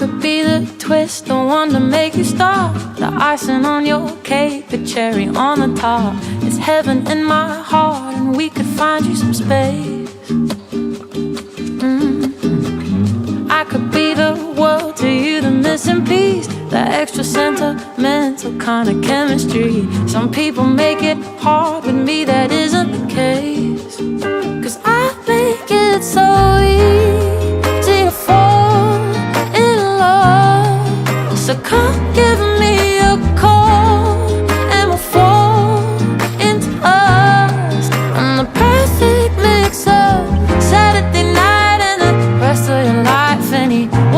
could be the twist, the one to make you stop, the icing on your cake, the cherry on the top. It's heaven in my heart, and we could find you some space. I could be the world to you, the missing piece, the extra sentimental kind of chemistry. Some people make it hard, with me that isn't the case. 'Cause I make it so easy to fall in love. So come give me a call